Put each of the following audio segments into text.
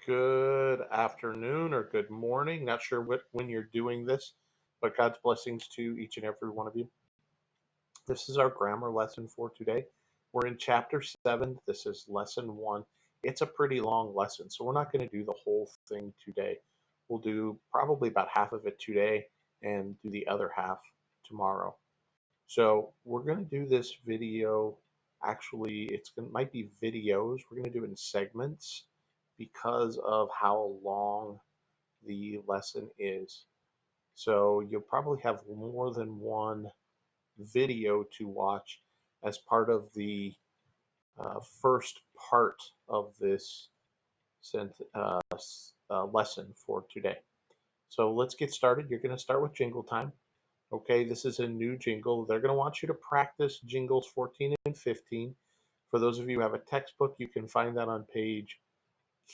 Good afternoon or good morning. Not sure when you're doing this, but God's blessings to each and every one of you. This is our grammar lesson for today. We're in chapter 7. This is lesson 1. It's a pretty long lesson, so we're not going to do the whole thing today. We'll do probably about half of it today and do the other half tomorrow. So we're going to do this video. Actually, might be videos. We're going to do it in segments because of how long the lesson is. So you'll probably have more than one video to watch as part of the first part of this lesson for today. So let's get started. You're going to start with jingle time. Okay, this is a new jingle. They're going to want you to practice jingles 14 and 15. For those of you who have a textbook, you can find that on page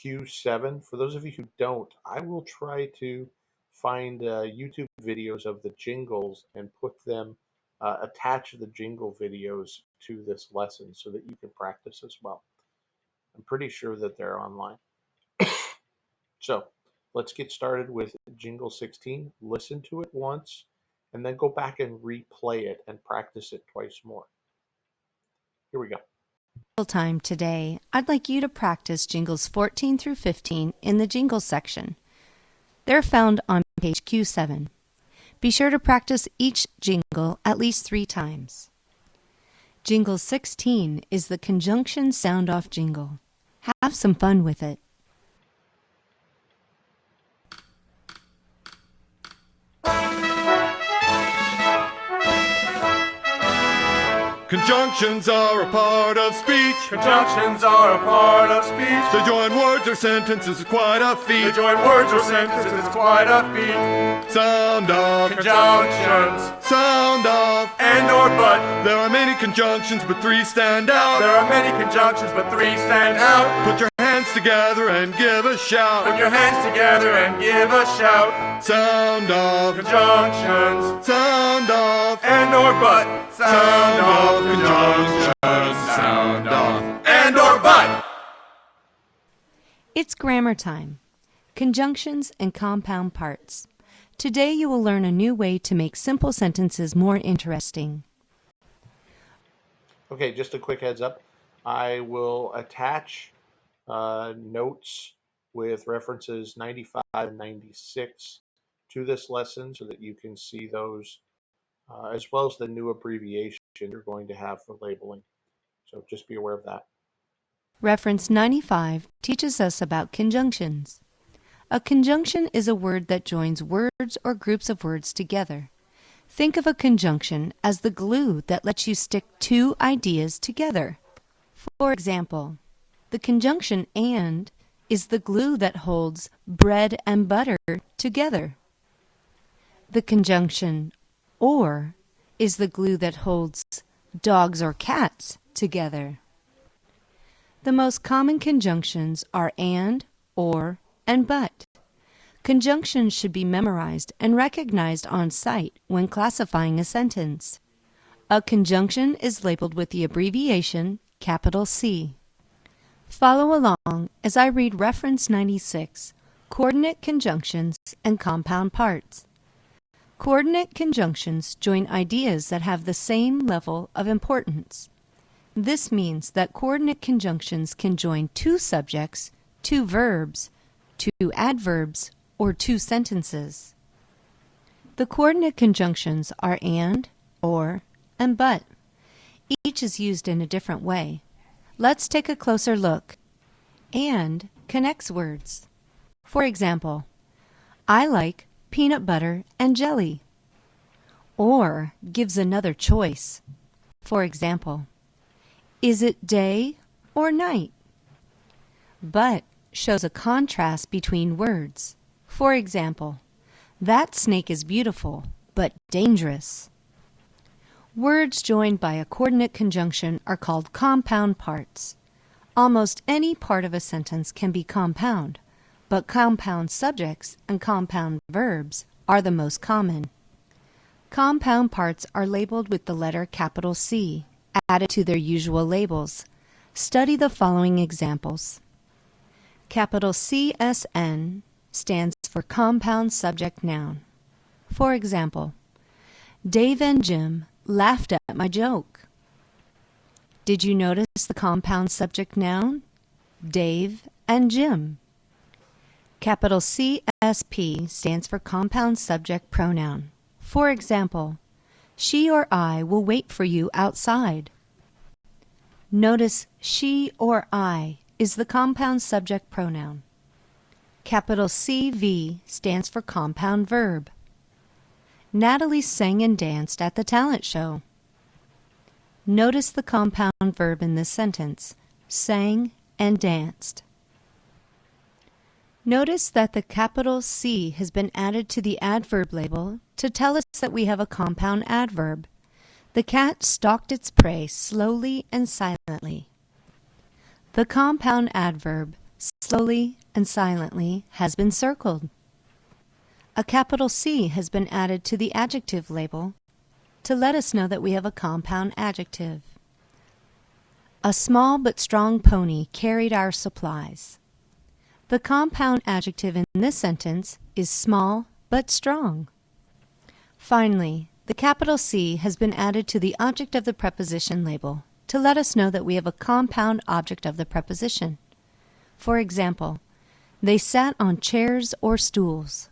Q7. For those of you who don't, I will try to find YouTube videos of the jingles and attach the jingle videos to this lesson so that you can practice as well. I'm pretty sure that they're online. So let's get started with Jingle 16. Listen to it once and then go back and replay it and practice it twice more. Here we go. Time today, I'd like you to practice jingles 14 through 15 in the jingles section. They're found on page Q7. Be sure to practice each jingle at least 3 times. Jingle 16 is the conjunction sound-off jingle. Have some fun with it. Conjunctions are a part of speech. Conjunctions are a part of speech. To join words or sentences is quite a feat. To join words or sentences is quite a feat. Sound off. Conjunctions. Sound off. And or but. There are many conjunctions, but 3 stand out. There are many conjunctions, but 3 stand out. Put your hands together and give a shout. Put your hands together and give a shout. Sound off. Conjunctions. Sound off. And or but. Sound off. Conjunctions. Sound off. And or but. It's grammar time. Conjunctions and compound parts. Today you will learn a new way to make simple sentences more interesting. Okay, just a quick heads up. I will attach notes with references 95 and 96 to this lesson so that you can see those, as well as the new abbreviation you're going to have for labeling. So just be aware of that. Reference 95 teaches us about conjunctions. A conjunction is a word that joins words or groups of words together. Think of a conjunction as the glue that lets you stick 2 ideas together. For example, the conjunction and is the glue that holds bread and butter together. The conjunction or is the glue that holds dogs or cats together. The most common conjunctions are and, or, and but. Conjunctions should be memorized and recognized on sight when classifying a sentence. A conjunction is labeled with the abbreviation capital C. Follow along as I read reference 96, coordinate conjunctions and compound parts. Coordinate conjunctions join ideas that have the same level of importance. This means that coordinate conjunctions can join 2 subjects, 2 verbs, 2 adverbs, or 2 sentences. The coordinate conjunctions are and, or, and but. Each is used in a different way. Let's take a closer look. And connects words. For example, I like peanut butter and jelly. Or gives another choice. For example, is it day or night? But shows a contrast between words. For example, that snake is beautiful, but dangerous. Words joined by a coordinate conjunction are called compound parts. Almost any part of a sentence can be compound, but compound subjects and compound verbs are the most common. Compound parts are labeled with the letter capital C, added to their usual labels. Study the following examples. Capital CSN stands for compound subject noun. For example, Dave and Jim laughed at my joke. Did you notice the compound subject noun? Dave and Jim. Capital CSP stands for compound subject pronoun. For example, she or I will wait for you outside. Notice she or I is the compound subject pronoun. Capital CV stands for compound verb. Natalie sang and danced at the talent show. Notice the compound verb in this sentence, sang and danced. Notice that the capital C has been added to the adverb label to tell us that we have a compound adverb. The cat stalked its prey slowly and silently. The compound adverb, slowly and silently, has been circled. A capital C has been added to the adjective label to let us know that we have a compound adjective. A small but strong pony carried our supplies. The compound adjective in this sentence is small but strong. Finally, the capital C has been added to the object of the preposition label to let us know that we have a compound object of the preposition. For example, they sat on chairs or stools.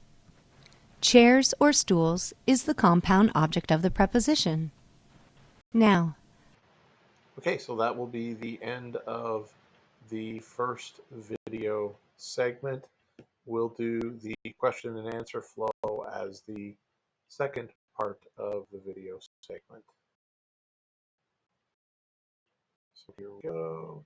Chairs or stools is the compound object of the preposition. Now, Okay, so that will be the end of the first video segment. We'll do the question and answer flow as the second part of the video segment. So here we go.